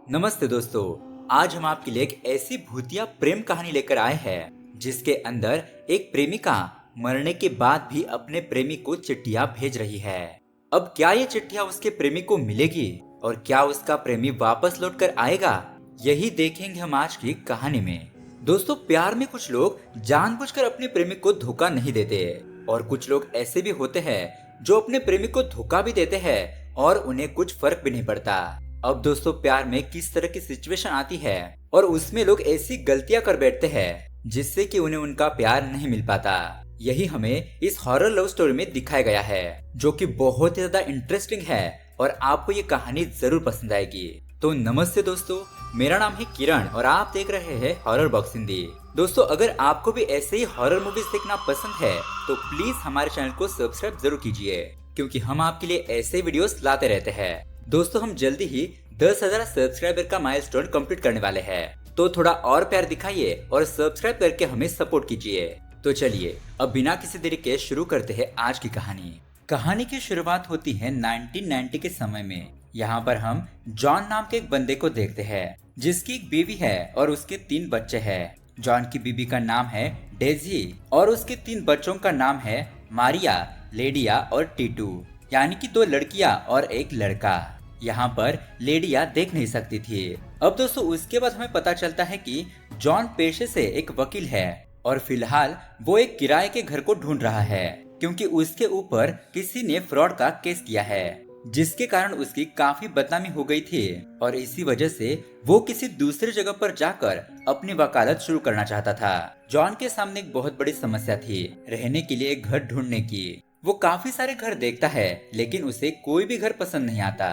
नमस्ते दोस्तों। आज हम आपके लिए एक ऐसी भूतिया प्रेम कहानी लेकर आए हैं जिसके अंदर एक प्रेमिका मरने के बाद भी अपने प्रेमी को चिट्ठियां भेज रही है। अब क्या ये चिट्ठियां उसके प्रेमी को मिलेगी और क्या उसका प्रेमी वापस लौट कर आएगा, यही देखेंगे हम आज की कहानी में। दोस्तों, प्यार में कुछ लोग जानबूझकर अपने प्रेमी को धोखा नहीं देते और कुछ लोग ऐसे भी होते हैं जो अपने प्रेमी को धोखा भी देते हैं और उन्हें कुछ फर्क भी नहीं पड़ता। अब दोस्तों, प्यार में किस तरह की सिचुएशन आती है और उसमें लोग ऐसी गलतियां कर बैठते हैं जिससे कि उन्हें उनका प्यार नहीं मिल पाता, यही हमें इस हॉरर लव स्टोरी में दिखाया गया है, जो कि बहुत ही ज्यादा इंटरेस्टिंग है और आपको ये कहानी जरूर पसंद आएगी। तो नमस्ते दोस्तों, मेरा नाम है किरण और आप देख रहे हैं हॉरर बॉक्स हिंदी। दोस्तों, अगर आपको भी ऐसे ही हॉरर मूवीज देखना पसंद है तो प्लीज हमारे चैनल को सब्सक्राइब जरूर कीजिए, क्योंकि हम आपके लिए ऐसे वीडियोस लाते रहते हैं। दोस्तों, हम जल्दी ही 10,000 सब्सक्राइबर का माइलस्टोन कंप्लीट करने वाले हैं, तो थोड़ा और प्यार दिखाइए और सब्सक्राइब करके हमें सपोर्ट कीजिए। तो चलिए अब बिना किसी देरी के शुरू करते हैं आज की कहानी। कहानी की शुरुआत होती है 1990 के समय में। यहाँ पर हम जॉन नाम के एक बंदे को देखते हैं जिसकी एक बीवी है और उसके 3 बच्चे हैं। जॉन की बीवी का नाम है डेजी और उसके 3 बच्चों का नाम है मारिया, लेडिया और टीटू, यानी कि 2 लड़कियां और एक लड़का। यहाँ पर लेडिया देख नहीं सकती थी। अब दोस्तों, उसके बाद हमें पता चलता है कि जॉन पेशे से एक वकील है और फिलहाल वो एक किराए के घर को ढूंढ रहा है, क्योंकि उसके ऊपर किसी ने फ्रॉड का केस किया है जिसके कारण उसकी काफी बदनामी हो गई थी और इसी वजह से वो किसी दूसरी जगह पर जाकर अपनी वकालत शुरू करना चाहता था। जॉन के सामने एक बहुत बड़ी समस्या थी, रहने के लिए एक घर ढूंढने की। वो काफी सारे घर देखता है लेकिन उसे कोई भी घर पसंद नहीं आता,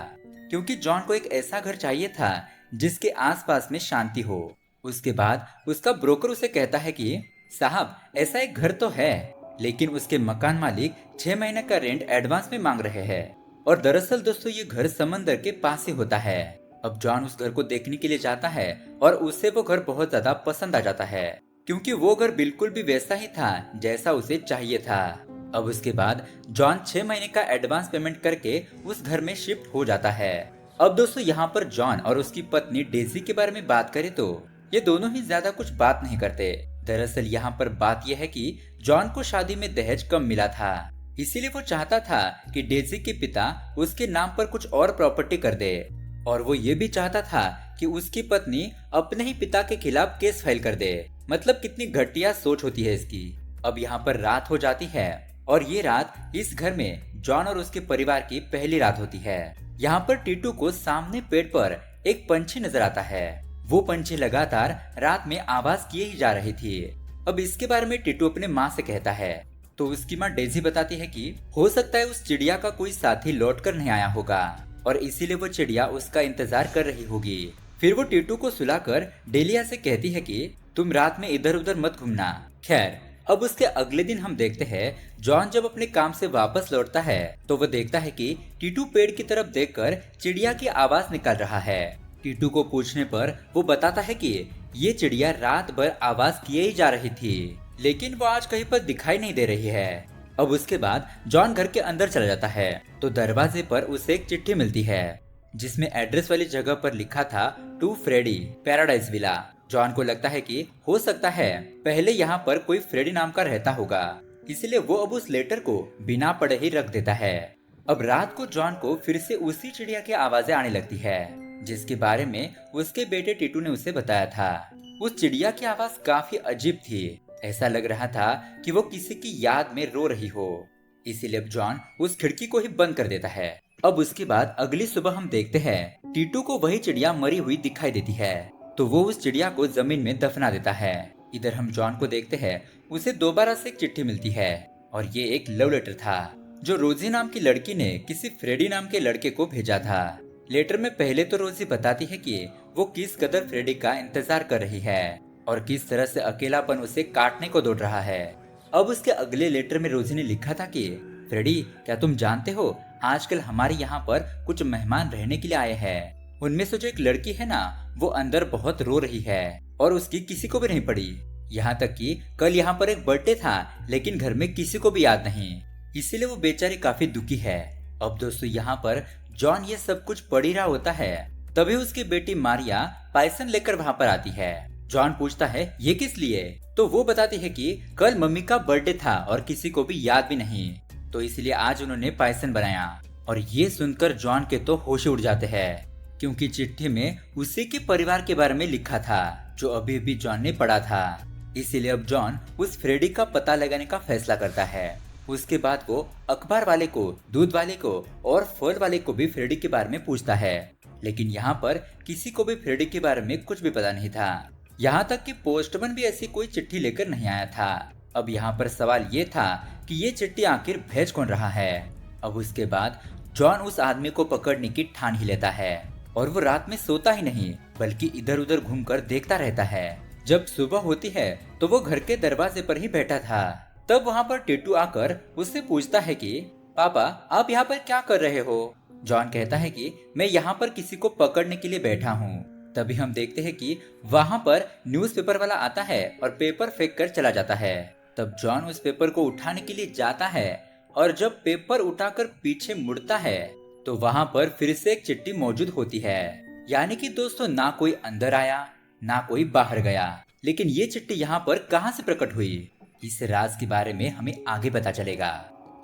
क्योंकि जॉन को एक ऐसा घर चाहिए था जिसके आसपास में शांति हो। उसके बाद उसका ब्रोकर उसे कहता है कि साहब, ऐसा एक घर तो है, लेकिन उसके मकान मालिक 6 महीने का रेंट एडवांस में मांग रहे हैं। और दरअसल दोस्तों, ये घर समंदर के पास ही होता है। अब जॉन उस घर को देखने के लिए जाता है और उसे वो घर बहुत ज्यादा पसंद आ जाता है, क्योंकि वो घर बिल्कुल भी वैसा ही था जैसा उसे चाहिए था। अब उसके बाद जॉन 6 महीने का एडवांस पेमेंट करके उस घर में शिफ्ट हो जाता है। अब दोस्तों, यहाँ पर जॉन और उसकी पत्नी डेजी के बारे में बात करें तो ये दोनों ही ज्यादा कुछ बात नहीं करते। दरअसल यहाँ पर बात यह है कि जॉन को शादी में दहेज कम मिला था, इसीलिए वो चाहता था कि डेजी के पिता उसके नाम पर कुछ और प्रॉपर्टी कर दे, और वो ये भी चाहता था कि उसकी पत्नी अपने ही पिता के खिलाफ केस फाइल कर दे। मतलब कितनी घटिया सोच होती है इसकी। अब यहाँ पर रात हो जाती है और ये रात इस घर में जॉन और उसके परिवार की पहली रात होती है। यहाँ पर टीटू को सामने पेड़ पर एक पंछी नजर आता है। वो पंछी लगातार रात में आवाज किए ही जा रही थी। अब इसके बारे में टीटू अपने माँ से कहता है, तो उसकी माँ डेजी बताती है कि हो सकता है उस चिड़िया का कोई साथी लौट कर नहीं आया होगा और इसीलिए वो चिड़िया उसका इंतजार कर रही होगी। फिर वो टीटू को सुलाकर डेलिया से कहती है कि तुम रात में इधर उधर मत घूमना। खैर, अब उसके अगले दिन हम देखते हैं जॉन जब अपने काम से वापस लौटता है तो वो देखता है कि टीटू पेड़ की तरफ देखकर चिड़िया की आवाज निकाल रहा है। टीटू को पूछने पर वो बताता है कि ये चिड़िया रात भर आवाज किए ही जा रही थी, लेकिन वो आज कहीं पर दिखाई नहीं दे रही है। अब उसके बाद जॉन घर के अंदर चला जाता है तो दरवाजे पर उसे एक चिट्ठी मिलती है जिसमें एड्रेस वाली जगह पर लिखा था to Freddie, paradise villa. John को लगता है कि हो सकता है पहले यहाँ पर कोई फ्रेडी नाम का रहता होगा, इसलिए वो अब उस लेटर को बिना पढ़े ही रख देता है। अब रात को जॉन को फिर से उसी चिड़िया की आवाजें आने लगती है जिसके बारे में उसके बेटे टीटू ने उसे बताया था। उस चिड़िया की आवाज काफी अजीब थी, ऐसा लग रहा था कि वो किसी की याद में रो रही हो। इसीलिए अब जॉन उस खिड़की को ही बंद कर देता है। अब उसके बाद अगली सुबह हम देखते हैं टीटू को वही चिड़िया मरी हुई दिखाई देती है, तो वो उस चिड़िया को जमीन में दफना देता है। इधर हम जॉन को देखते हैं, उसे दोबारा से एक चिट्ठी मिलती है और ये एक लव लेटर था जो रोजी नाम की लड़की ने किसी फ्रेडी नाम के लड़के को भेजा था। लेटर में पहले तो रोजी बताती है कि वो किस कदर फ्रेडी का इंतजार कर रही है और किस तरह से अकेलापन उसे काटने को दौड़ रहा है। अब उसके अगले लेटर में रोजी ने लिखा था कि फ्रेडी, क्या तुम जानते हो आजकल हमारे यहाँ पर कुछ मेहमान रहने के लिए आए हैं। उनमें से जो एक लड़की है ना, वो अंदर बहुत रो रही है और उसकी किसी को भी नहीं पड़ी। यहाँ तक कि कल यहाँ पर एक बर्थडे था लेकिन घर में किसी को भी याद नहीं, इसीलिए वो बेचारी काफी दुखी है। अब दोस्तों, यहाँ पर जॉन ये सब कुछ पढ़ ही रहा होता है तभी उसकी बेटी मारिया पायसन लेकर वहाँ पर आती है। जॉन पूछता है ये किस लिए, तो वो बताती है कि कल मम्मी का बर्थडे था और किसी को भी याद भी नहीं, तो इसलिए आज उन्होंने पायसन बनाया। और ये सुनकर जॉन के तो होश उड़ जाते हैं, क्योंकि चिट्ठी में उसी के परिवार के बारे में लिखा था जो अभी भी जॉन ने पढ़ा था। इसीलिए अब जॉन उस फ्रेडी का पता लगाने का फैसला करता है। उसके बाद वो अखबार वाले को, दूध वाले को और फल वाले को भी फ्रेडी के बारे में पूछता है, लेकिन यहाँ पर किसी को भी फ्रेडी के बारे में कुछ भी पता नहीं था। यहाँ तक कि पोस्टमैन भी ऐसी कोई चिट्ठी लेकर नहीं आया था। अब यहाँ पर सवाल ये था कि ये चिट्ठी आखिर भेज कौन रहा है। अब उसके बाद जॉन उस आदमी को पकड़ने की ठान ही लेता है और वो रात में सोता ही नहीं बल्कि इधर उधर घूमकर देखता रहता है। जब सुबह होती है तो वो घर के दरवाजे पर ही बैठा था। तब वहाँ पर टीटू आकर उससे पूछता है कि पापा आप यहाँ पर क्या कर रहे हो। जॉन कहता है कि मैं यहाँ पर किसी को पकड़ने के लिए बैठा हूँ। तभी हम देखते हैं कि वहाँ पर न्यूज़पेपर वाला आता है और पेपर फेंक कर चला जाता है। तब जॉन उस पेपर को उठाने के लिए जाता है और जब पेपर उठाकर पीछे मुड़ता है तो वहाँ पर फिर से एक चिट्ठी मौजूद होती है। यानी कि दोस्तों ना कोई अंदर आया ना कोई बाहर गया, लेकिन ये चिट्ठी यहाँ पर कहाँ से प्रकट हुई, इस राज के बारे में हमें आगे पता चलेगा।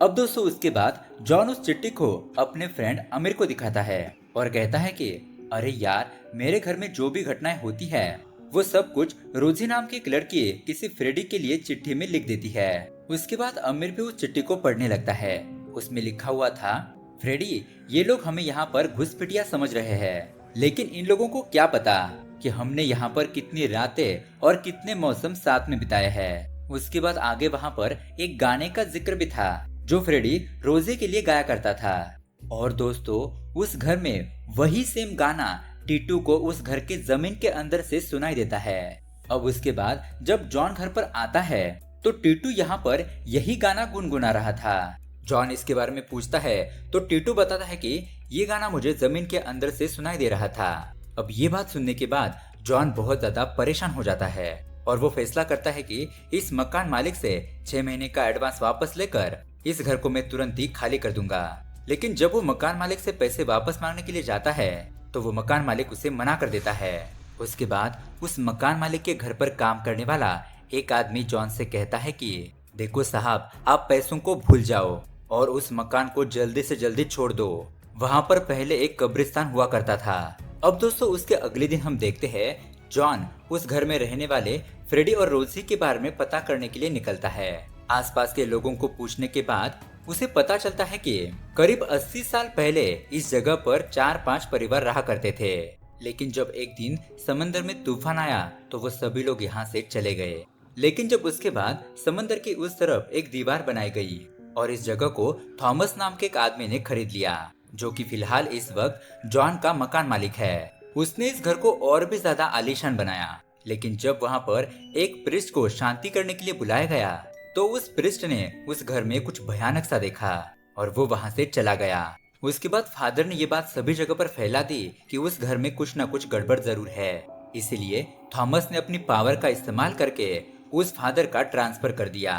अब दोस्तों उसके बाद जॉन उस चिट्ठी को अपने फ्रेंड आमिर को दिखाता है और कहता है कि अरे यार मेरे घर में जो भी घटनाएं होती है वो सब कुछ रोजी नाम की एक लड़की किसी फ्रेडी के लिए चिट्ठी में लिख देती है। उसके बाद आमिर भी उस चिट्ठी को पढ़ने लगता है। उसमें लिखा हुआ था, फ्रेडी ये लोग हमें यहाँ पर घुसपैठिया समझ रहे हैं, लेकिन इन लोगों को क्या पता कि हमने यहाँ पर कितनी रातें और कितने मौसम साथ में बिताए हैं। उसके बाद आगे वहाँ पर एक गाने का जिक्र भी था जो फ्रेडी रोजे के लिए गाया करता था। और दोस्तों उस घर में वही सेम गाना टीटू को उस घर के जमीन के अंदर से सुनाई देता है। अब उसके बाद जब जॉन घर पर आता है तो टीटू यहाँ पर यही गाना गुनगुना रहा था। जॉन इसके बारे में पूछता है तो टीटू बताता है कि ये गाना मुझे जमीन के अंदर से सुनाई दे रहा था। अब ये बात सुनने के बाद जॉन बहुत ज्यादा परेशान हो जाता है और वो फैसला करता है कि इस मकान मालिक से 6 महीने का एडवांस वापस लेकर इस घर को मैं तुरंत ही खाली कर दूंगा। लेकिन जब वो मकान मालिक से पैसे वापस मांगने के लिए जाता है तो वो मकान मालिक उसे मना कर देता है। उसके बाद उस मकान मालिक के घर पर काम करने वाला एक आदमी जॉन से कहता है कि देखो साहब आप पैसों को भूल जाओ और उस मकान को जल्दी से जल्दी छोड़ दो। वहाँ पर पहले एक कब्रिस्तान हुआ करता था। अब दोस्तों उसके अगले दिन हम देखते हैं जॉन उस घर में रहने वाले फ्रेडी और रोजी के बारे में पता करने के लिए निकलता है। आसपास के लोगों को पूछने के बाद उसे पता चलता है कि करीब 80 साल पहले इस जगह पर 4-5 परिवार रहा करते थे, लेकिन जब एक दिन समंदर में तूफान आया तो वो सभी लोग यहाँ से चले गए। लेकिन जब उसके बाद समंदर की उस तरफ एक दीवार बनाई गई और इस जगह को थॉमस नाम के एक आदमी ने खरीद लिया, जो कि फिलहाल इस वक्त जॉन का मकान मालिक है। उसने इस घर को और भी ज्यादा आलीशान बनाया, लेकिन जब वहाँ पर एक प्रिस्ट को शांति करने के लिए बुलाया गया तो उस प्रिस्ट ने उस घर में कुछ भयानक सा देखा और वो वहाँ से चला गया। उसके बाद फादर ने ये बात सभी जगह पर फैला दी कि उस घर में कुछ न कुछ गड़बड़ जरूर है। इसीलिए थॉमस ने अपनी पावर का इस्तेमाल करके उस फादर का ट्रांसफर कर दिया,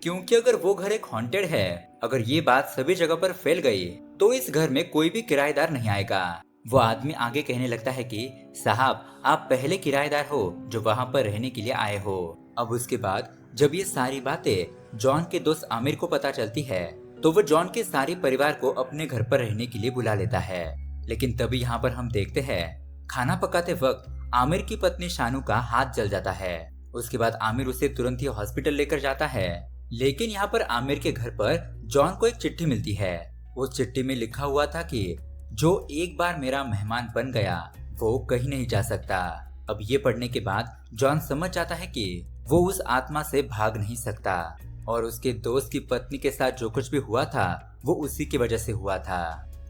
क्योंकि अगर वो घर एक हॉन्टेड है, अगर ये बात सभी जगह पर फैल गई तो इस घर में कोई भी किराएदार नहीं आएगा। वो आदमी आगे कहने लगता है कि साहब आप पहले किराएदार हो जो वहाँ पर रहने के लिए आए हो। अब उसके बाद जब ये सारी बातें जॉन के दोस्त आमिर को पता चलती है तो वो जॉन के सारे परिवार को अपने घर पर रहने के लिए बुला लेता है। लेकिन तभी यहाँ पर हम देखते हैं खाना पकाते वक्त आमिर की पत्नी शानू का हाथ जल जाता है। उसके बाद आमिर उसे तुरंत ही हॉस्पिटल लेकर जाता है। लेकिन यहाँ पर आमिर के घर पर जॉन को एक चिट्ठी मिलती है। उस चिट्ठी में लिखा हुआ था कि जो एक बार मेरा मेहमान बन गया वो कहीं नहीं जा सकता। अब ये पढ़ने के बाद जॉन समझ जाता है कि वो उस आत्मा से भाग नहीं सकता और उसके दोस्त की पत्नी के साथ जो कुछ भी हुआ था वो उसी की वजह से हुआ था।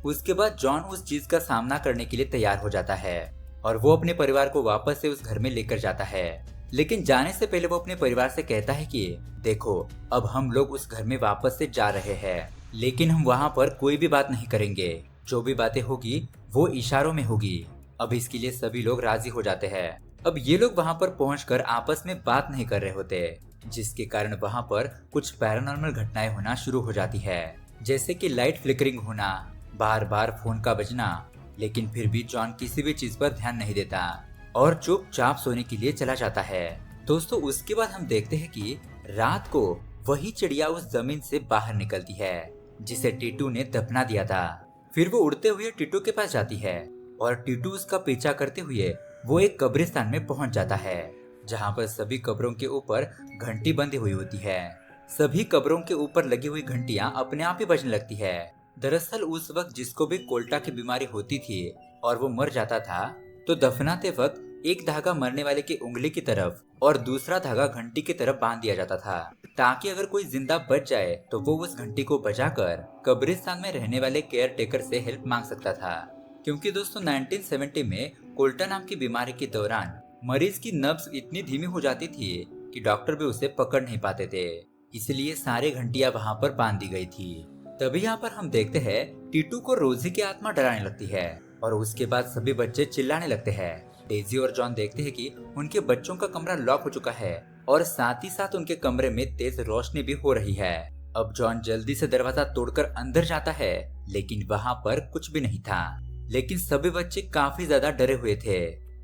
उसके बाद जॉन उस चीज का सामना करने के लिए तैयार हो जाता है और वो अपने परिवार को वापस से उस घर में लेकर जाता है। लेकिन जाने से पहले वो अपने परिवार से कहता है कि देखो अब हम लोग उस घर में वापस से जा रहे हैं, लेकिन हम वहाँ पर कोई भी बात नहीं करेंगे, जो भी बातें होगी वो इशारों में होगी। अब इसके लिए सभी लोग राजी हो जाते हैं। अब ये लोग वहाँ पर पहुंचकर आपस में बात नहीं कर रहे होते, जिसके कारण वहाँ पर कुछ पैरानॉर्मल घटनाएं होना शुरू हो जाती है, जैसे कि लाइट फ्लिकरिंग होना, बार बार फोन का बजना लेकिन फिर भी जॉन किसी भी चीज पर ध्यान नहीं देता और चुपचाप सोने के लिए चला जाता है। दोस्तों उसके बाद हम देखते हैं कि रात को वही चिड़िया उस जमीन से बाहर निकलती है जिसे टीटू ने दफना दिया था। फिर वो उड़ते हुए टीटू के पास जाती है और टीटू उसका पीछा करते हुए वो एक कब्रिस्तान में पहुंच जाता है जहां पर सभी कब्रों के ऊपर घंटी बंधी हुई होती है। सभी कब्रों के ऊपर लगी हुई घंटियां अपने आप ही बजने लगती है। दरअसल उस वक्त जिसको भी कोल्टा की बीमारी होती थी और वो मर जाता था तो दफनाते वक्त एक धागा मरने वाले की उंगली की तरफ और दूसरा धागा घंटी की तरफ बांध दिया जाता था ताकि अगर कोई जिंदा बच जाए तो वो उस घंटी को बजाकर कब्रिस्तान में रहने वाले केयर टेकर से हेल्प मांग सकता था। क्योंकि दोस्तों 1970 में कोल्टा नाम की बीमारी के दौरान मरीज की नब्ज इतनी धीमी हो जाती थी कि डॉक्टर भी उसे पकड़ नहीं पाते थे, इसलिए सारे घंटियां वहां पर बांध दी गई थी। तभी यहाँ पर हम देखते हैं टीटू को रोजी की आत्मा डराने लगती है और उसके बाद सभी बच्चे चिल्लाने लगते हैं। डेजी और जॉन देखते हैं कि उनके बच्चों का कमरा लॉक हो चुका है और साथ ही साथ उनके कमरे में तेज रोशनी भी हो रही है। अब जॉन जल्दी से दरवाजा तोड़कर अंदर जाता है लेकिन वहाँ पर कुछ भी नहीं था। लेकिन सभी बच्चे काफी ज्यादा डरे हुए थे।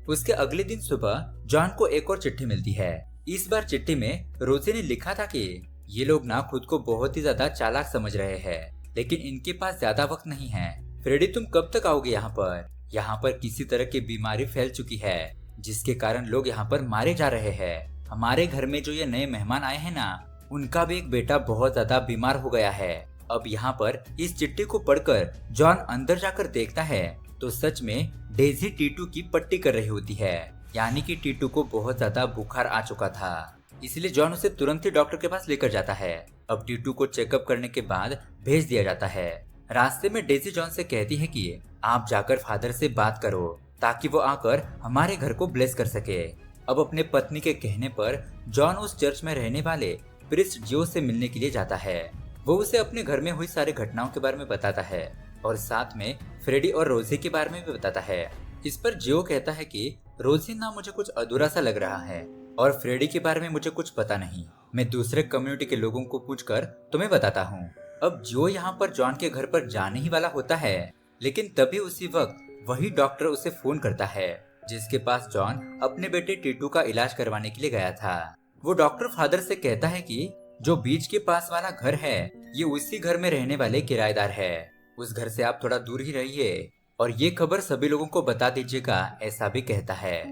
उसके अगले दिन सुबह जॉन को एक और चिट्ठी मिलती है। इस बार चिट्ठी में रोजी ने लिखा था कि ये लोग ना खुद को बहुत ही ज्यादा चालाक समझ रहे हैं लेकिन इनके पास ज्यादा वक्त नहीं है। फ्रेडी तुम कब तक आओगे यहाँ पर? यहाँ पर किसी तरह की बीमारी फैल चुकी है जिसके कारण लोग यहाँ पर मारे जा रहे हैं। हमारे घर में जो ये नए मेहमान आए हैं ना उनका भी एक बेटा बहुत ज्यादा बीमार हो गया है। अब यहाँ पर इस चिट्ठी को पढ़कर जॉन अंदर जाकर देखता है तो सच में डेजी टीटू की पट्टी कर रही होती है, यानी कि टीटू को बहुत ज्यादा बुखार आ चुका था। इसलिए जॉन उसे तुरंत ही डॉक्टर के पास लेकर जाता है। अब टीटू को चेकअप करने के बाद भेज दिया जाता है। रास्ते में डेजी जॉन से कहती है कि आप जाकर फादर से बात करो ताकि वो आकर हमारे घर को ब्लेस कर सके। अब अपने पत्नी के कहने पर जॉन उस चर्च में रहने वाले प्रिस्ट जियो से मिलने के लिए जाता है। वो उसे अपने घर में हुई सारी घटनाओं के बारे में बताता है और साथ में फ्रेडी और रोजी के बारे में भी बताता है। इस पर जियो कहता है कि रोजी ना मुझे कुछ अधूरा सा लग रहा है और फ्रेडी के बारे में मुझे कुछ पता नहीं, मैं दूसरे कम्युनिटी के लोगों को पूछकर तुम्हें बताता हूँ। अब जियो यहाँ पर जॉन के घर पर जाने ही वाला होता है लेकिन तभी उसी वक्त वही डॉक्टर उसे फोन करता है जिसके पास जॉन अपने बेटे टीटू का इलाज करवाने के लिए गया था। वो डॉक्टर फादर से कहता है कि जो बीच के पास वाला घर है ये उसी घर में रहने वाले किराएदार है, उस घर से आप थोड़ा दूर ही रहिए और ये खबर सभी लोगों को बता दीजिएगा, ऐसा भी कहता है।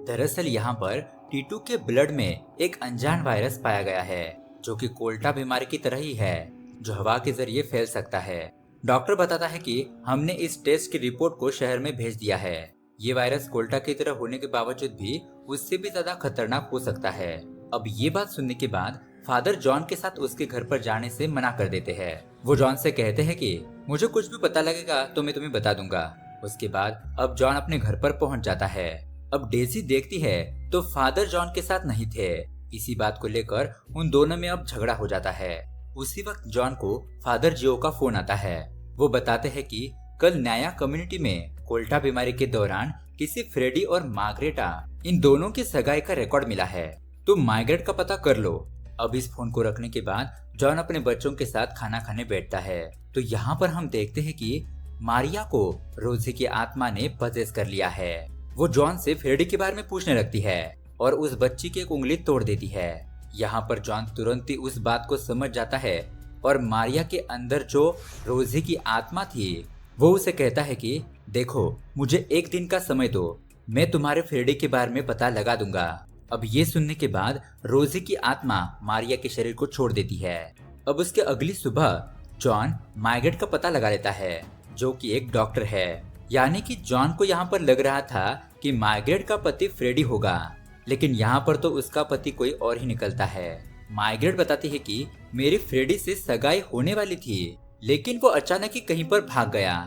दरअसल यहाँ पर टीटू के ब्लड में एक अनजान वायरस पाया गया है जो कि कोल्टा बीमारी की तरह ही है जो हवा के जरिए फैल सकता है। डॉक्टर बताता है कि हमने इस टेस्ट की रिपोर्ट को शहर में भेज दिया है। ये वायरस कोल्टा की तरह होने के बावजूद भी उससे भी ज्यादा खतरनाक हो सकता है। अब ये बात सुनने के बाद फादर जॉन के साथ उसके घर पर जाने से मना कर देते हैं। वो जॉन से कहते हैं कि मुझे कुछ भी पता लगेगा तो मैं तुम्हें बता दूंगा। उसके बाद अब जॉन अपने घर पर पहुंच जाता है। अब डेजी देखती है तो फादर जॉन के साथ नहीं थे। इसी बात को लेकर उन दोनों में अब झगड़ा हो जाता है। उसी वक्त जॉन को फादर जियो का फोन आता है। वो बताते हैं कि कल नया कम्युनिटी में कोल्टा बीमारी के दौरान किसी फ्रेडी और मार्गरेटा इन दोनों की सगाई का रिकॉर्ड मिला है, तुम मार्गरेट का पता कर लो। अब इस फोन को रखने के बाद जॉन अपने बच्चों के साथ खाना खाने बैठता है तो यहाँ पर हम देखते हैं कि मारिया को रोजी की आत्मा ने पजेस कर लिया है। वो जॉन से फ्रेडी के बारे में पूछने लगती है और उस बच्ची की एक उंगली तोड़ देती है। यहाँ पर जॉन तुरंत ही उस बात को समझ जाता है और मारिया के अंदर जो रोजी की आत्मा थी वो उसे कहता है कि देखो मुझे एक दिन का समय दो, मैं तुम्हारे फ्रेडी के बारे में पता लगा दूंगा। अब ये सुनने के बाद रोजी की आत्मा मारिया के शरीर को छोड़ देती है। अब उसके अगली सुबह जॉन मार्गरेट का पता लगा लेता है जो कि एक डॉक्टर है, यानी कि जॉन को यहाँ पर लग रहा था कि मार्गरेट का पति फ्रेडी होगा लेकिन यहाँ पर तो उसका पति कोई और ही निकलता है। मार्गरेट बताती है कि मेरी फ्रेडी से सगाई होने वाली थी लेकिन वो अचानक ही कहीं पर भाग गया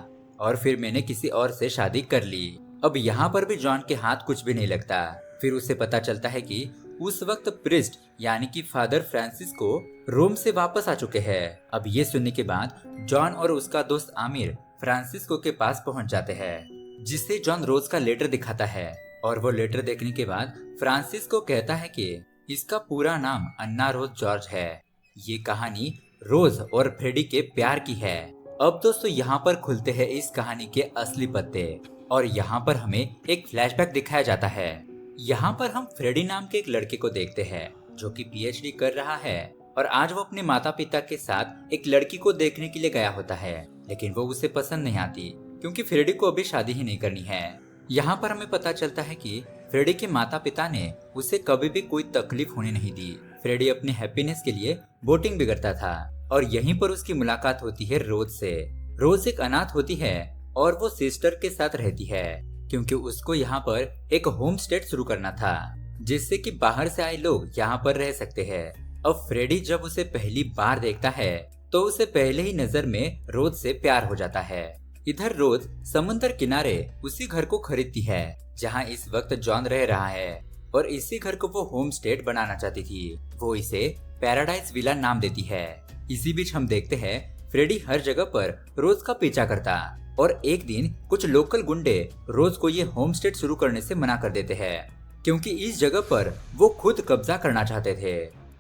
और फिर मैंने किसी और से शादी कर ली। अब यहाँ पर भी जॉन के हाथ कुछ भी नहीं लगता। फिर उसे पता चलता है कि उस वक्त प्रिस्ट यानी कि फादर फ्रांसिस को रोम से वापस आ चुके हैं। अब ये सुनने के बाद जॉन और उसका दोस्त आमिर फ्रांसिस्को के पास पहुंच जाते हैं जिसे जॉन रोज का लेटर दिखाता है और वो लेटर देखने के बाद फ्रांसिस्को कहता है कि इसका पूरा नाम अन्ना रोज जॉर्ज है। ये कहानी रोज और फ्रेडी के प्यार की है अब दोस्तों यहाँ पर खुलते हैं इस कहानी के असली पत्ते और यहाँ पर हमें एक फ्लैशबैक दिखाया जाता है। यहाँ पर हम फ्रेडी नाम के एक लड़के को देखते हैं जो कि पीएचडी कर रहा है और आज वो अपने माता पिता के साथ एक लड़की को देखने के लिए गया होता है, लेकिन वो उसे पसंद नहीं आती क्योंकि फ्रेडी को अभी शादी ही नहीं करनी है। यहाँ पर हमें पता चलता है कि फ्रेडी के माता पिता ने उसे कभी भी कोई तकलीफ होने नहीं दी। फ्रेडी अपने हैप्पीनेस के लिए बोटिंग भी करता था और यहीं पर उसकी मुलाकात होती है रोज से। रोज एक अनाथ होती है और वो सिस्टर के साथ रहती है क्योंकि उसको यहाँ पर एक होम स्टे शुरू करना था जिससे कि बाहर से आए लोग यहाँ पर रह सकते हैं। अब फ्रेडी जब उसे पहली बार देखता है तो उसे पहले ही नजर में रोज से प्यार हो जाता है। इधर रोज समुद्र किनारे उसी घर को खरीदती है जहाँ इस वक्त जॉन रह रहा है और इसी घर को वो होम स्टे बनाना चाहती थी। वो इसे पैराडाइज विला नाम देती है। इसी बीच हम देखते हैं फ्रेडी हर जगह पर रोज का पीछा करता और एक दिन कुछ लोकल गुंडे रोज को ये होम स्टे शुरू करने से मना कर देते हैं क्योंकि इस जगह पर वो खुद कब्जा करना चाहते थे।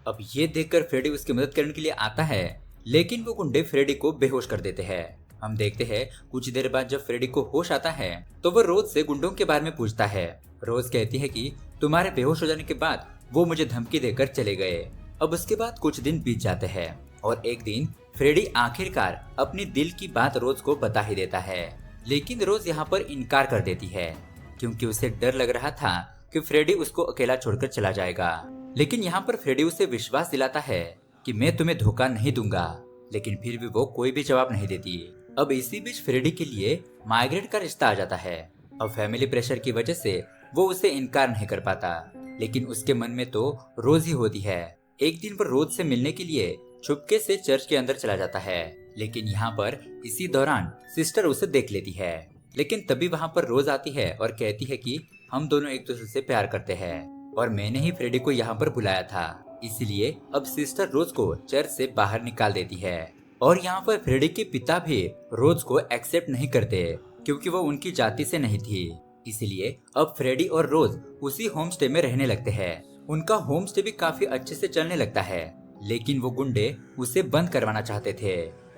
अब ये देखकर फ्रेडी उसकी मदद करने के लिए आता है, लेकिन वो गुंडे फ्रेडी को बेहोश कर देते हैं। हम देखते हैं कुछ देर बाद जब फ्रेडी को होश आता है तो वो रोज से गुंडों के बारे में पूछता है। रोज कहती है कि तुम्हारे बेहोश हो जाने के बाद वो मुझे धमकी देकर चले गए। अब उसके बाद कुछ दिन बीत जाते हैं और एक दिन फ्रेडी आखिरकार अपनी दिल की बात रोज को बता ही देता है, लेकिन रोज यहाँ पर इनकार कर देती है क्योंकि उसे डर लग रहा था कि फ्रेडी उसको अकेला छोड़कर चला जाएगा। लेकिन यहाँ पर फ्रेडी उसे विश्वास दिलाता है कि मैं तुम्हें धोखा नहीं दूंगा, लेकिन फिर भी वो कोई भी जवाब नहीं देती। अब इसी बीच फ्रेडी के लिए मार्गरेट का रिश्ता आ जाता है। अब फैमिली प्रेशर की वजह से वो उसे इनकार नहीं कर पाता, लेकिन उसके मन में तो रोज ही होती है। एक दिन वो रोज से मिलने के लिए चुपके से चर्च के अंदर चला जाता है, लेकिन यहाँ पर इसी दौरान सिस्टर उसे देख लेती है। लेकिन तभी वहाँ पर रोज आती है और कहती है कि हम दोनों एक दूसरे से प्यार करते हैं और मैंने ही फ्रेडी को यहाँ पर बुलाया था, इसलिए अब सिस्टर रोज को चर्च से बाहर निकाल देती है। और यहाँ पर फ्रेडी के पिता भी रोज को एक्सेप्ट नहीं करते क्योंकि वो उनकी जाति से नहीं थी। इसलिए अब फ्रेडी और रोज उसी होम स्टे में रहने लगते हैं। उनका होम स्टे भी काफी अच्छे से चलने लगता है, लेकिन वो गुंडे उसे बंद करवाना चाहते थे।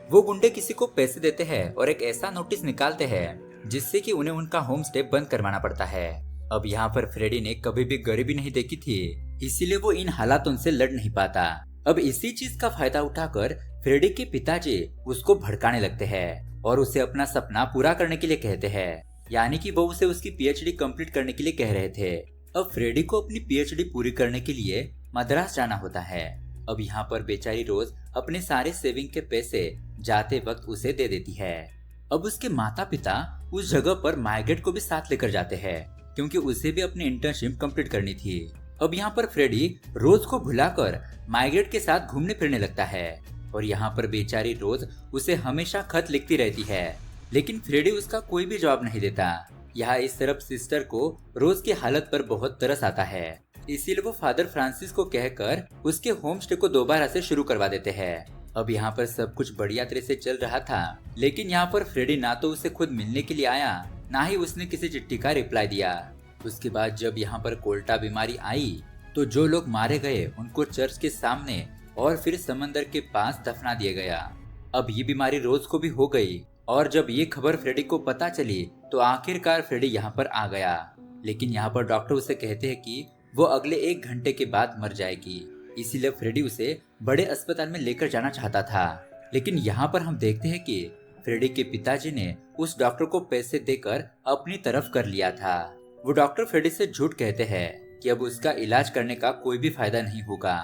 वो गुंडे किसी को पैसे देते हैं और एक ऐसा नोटिस निकालते हैं जिससे कि उन्हें उनका होम स्टे बंद करवाना पड़ता है। अब यहाँ पर फ्रेडी ने कभी भी गरीबी नहीं देखी थी, इसीलिए वो इन हालातों से लड़ नहीं पाता। अब इसी चीज का फायदा उठाकर फ्रेडी के पिताजी उसको भड़काने लगते हैं और उसे अपना सपना पूरा करने के लिए कहते हैं, यानी कि वो उसे उसकी पीएचडी कंप्लीट करने के लिए कह रहे थे। अब फ्रेडी को अपनी पीएचडी पूरी करने के लिए मद्रास जाना होता है। अब यहाँ पर बेचारी रोज अपने सारे सेविंग के पैसे जाते वक्त उसे दे देती है। अब उसके माता पिता उस जगह पर मार्गरेट को भी साथ लेकर जाते हैं क्योंकि उसे भी अपनी इंटर्नशिप कंप्लीट करनी थी। अब यहाँ पर फ्रेडी रोज को भुलाकर मार्गरेट के साथ घूमने फिरने लगता है और यहाँ पर बेचारी रोज उसे हमेशा खत लिखती रहती है, लेकिन फ्रेडी उसका कोई भी जवाब नहीं देता। यहाँ इस तरफ सिस्टर को रोज की हालत पर बहुत तरस आता है, इसीलिए वो फादर फ्रांसिस को कहकर उसके होम स्टे को दोबारा से शुरू करवा देते हैं। अब यहाँ पर सब कुछ बढ़िया तरह से चल रहा था, लेकिन यहाँ पर फ्रेडी ना तो उसे खुद मिलने के लिए आया, ना ही उसने किसी चिट्ठी का रिप्लाई दिया। उसके बाद जब यहाँ पर कोल्टा बीमारी आई तो जो लोग मारे गए उनको चर्च के सामने और फिर समंदर के पास दफना दिया गया। अब ये बीमारी रोज को भी हो गई और जब ये खबर फ्रेडी को पता चली तो आखिरकार फ्रेडी यहाँ पर आ गया, लेकिन यहाँ पर डॉक्टर उसे कहते हैं कि वो अगले 1 घंटे के बाद मर जाएगी। इसीलिए फ्रेडी उसे बड़े अस्पताल में लेकर जाना चाहता था, लेकिन यहाँ पर हम देखते हैं कि फ्रेडी के पिताजी ने उस डॉक्टर को पैसे देकर अपनी तरफ कर लिया था। वो डॉक्टर फ्रेडी से झूठ कहते हैं कि अब उसका इलाज करने का कोई भी फायदा नहीं होगा।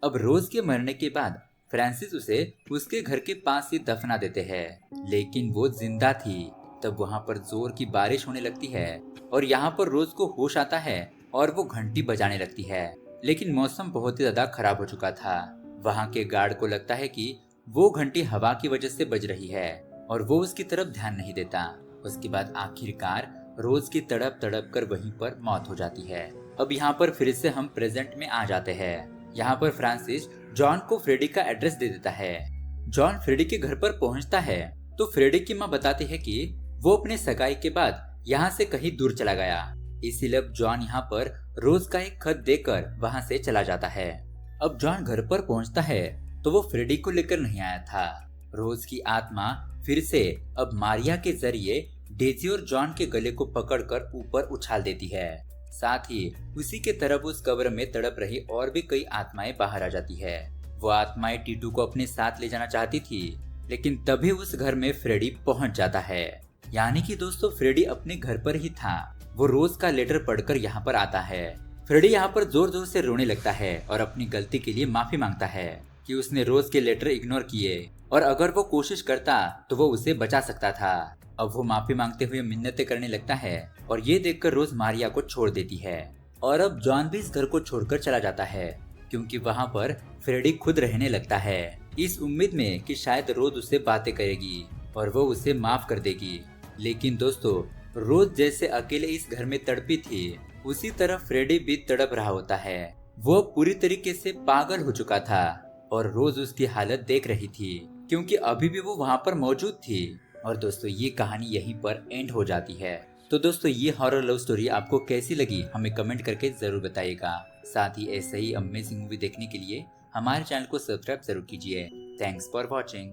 अब रोज के मरने के बाद फ्रांसिस उसे उसके घर के पास ही दफना देते हैं, लेकिन वो जिंदा थी। तब वहाँ पर जोर की बारिश होने लगती है और यहाँ पर रोज को होश आता है और वो घंटी बजाने लगती है, लेकिन मौसम बहुत ही ज्यादा खराब हो चुका था। वहाँ के गार्ड को लगता है कि वो घंटी हवा की वजह से बज रही है और वो उसकी तरफ ध्यान नहीं देता। उसके बाद आखिरकार रोज की तड़प तड़प कर वहीं पर मौत हो जाती है। अब यहाँ पर फिर से हम प्रेजेंट में आ जाते हैं। यहाँ पर फ्रांसिस जॉन को फ्रेडी का एड्रेस दे देता है। जॉन फ्रेडी के घर पर पहुँचता है तो फ्रेडी की माँ बताती है कि वो अपने सगाई के बाद यहाँ से कहीं दूर चला गया, इसीलिए अब जॉन यहाँ पर रोज का एक खत देकर वहाँ से चला जाता है। अब जॉन घर पर पहुँचता है तो वो फ्रेडी को लेकर नहीं आया था। रोज की आत्मा फिर से अब मारिया के जरिए डेजी और जॉन के गले को पकड़कर ऊपर उछाल देती है। साथ ही उसी के तरफ उस कब्र में तड़प रही और भी कई आत्माएं बाहर आ जाती है। वो आत्माएं टीटू को अपने साथ ले जाना चाहती थी, लेकिन तभी उस घर में फ्रेडी पहुंच जाता है। यानी कि दोस्तों फ्रेडी अपने घर पर ही था। वो रोज का लेटर पढ़कर यहाँ पर आता है। फ्रेडी यहाँ पर जोर जोर से रोने लगता है और अपनी गलती के लिए माफी मांगता है कि उसने रोज के लेटर इग्नोर किए और अगर वो कोशिश करता तो वो उसे बचा सकता था। अब वो माफी मांगते हुए मिन्नतें करने लगता है और ये देखकर रोज मारिया को छोड़ देती है। और अब जॉन भी इस घर को छोड़कर चला जाता है क्योंकि वहाँ पर फ्रेडी खुद रहने लगता है, इस उम्मीद में कि शायद रोज उससे बातें करेगी और वो उसे माफ कर देगी। लेकिन दोस्तों रोज जैसे अकेले इस घर में तड़पी थी, उसी तरह फ्रेडी भी तड़प रहा होता है। वो पूरी तरीके से पागल हो चुका था और रोज उसकी हालत देख रही थी क्योंकि अभी भी वो वहाँ पर मौजूद थी। और दोस्तों ये कहानी यहीं पर एंड हो जाती है। तो दोस्तों ये हॉरर लव स्टोरी आपको कैसी लगी हमें कमेंट करके जरूर बताइएगा। साथ ही ऐसे ही अमेजिंग मूवी देखने के लिए हमारे चैनल को सब्सक्राइब जरूर कीजिए। Thanks for watching.